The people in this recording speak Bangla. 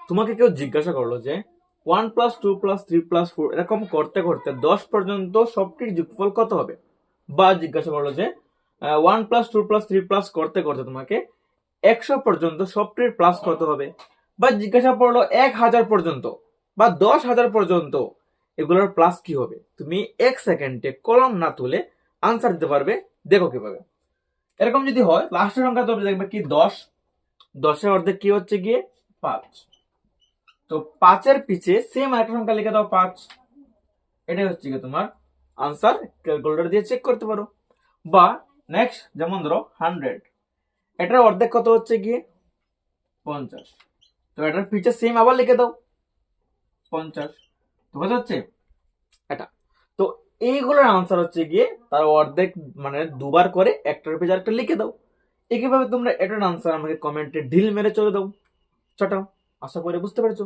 তোমাকে কেউ জিজ্ঞাসা করলো যে 1+2+3+4 এরকম করতে করতে 10 পর্যন্ত সবটির যোগফল কত হবে, বা জিজ্ঞাসা করলো যে 1+2+3+ করতে করতে তোমাকে 100 পর্যন্ত সবটির প্লাস কত হবে, বা জিজ্ঞাসা করলো 1000 পর্যন্ত বা 10,000 পর্যন্ত এগুলোর প্লাস কি হবে, তুমি 1 সেকেন্ডে কলম না তুলে আনসার দিতে পারবে। দেখো কিভাবে। এরকম যদি হয় লাস্টের সংখ্যা তো দেখবে কি 10, 10-এর অর্ধেক কি হচ্ছে গিয়ে 5। তো 5-এর পিছে সেম একটা সংখ্যা লিখে দাও 5। এটাই হচ্ছে কি তোমার আনসার, ক্যালকুলেটর দিয়ে চেক করতে পারো। বা নেক্সট যেমন ধরো 100, এটার অর্ধেক কত হচ্ছে গিয়ে 50। তো এটার পিছে সেম আবার লিখে দাও 50। তো বোঝা যাচ্ছে এটা। তো এইগুলোর আনসার হচ্ছে গিয়ে তার অর্ধেক, মানে দুবার করে একটার পিছে আরেকটা লিখে দাও। একইভাবে তোমরা এটার আনসার আমাকে কমেন্টে ঢিল মেরে চলে দাও, চটাও। আশা করি বুঝতে পেরেছো।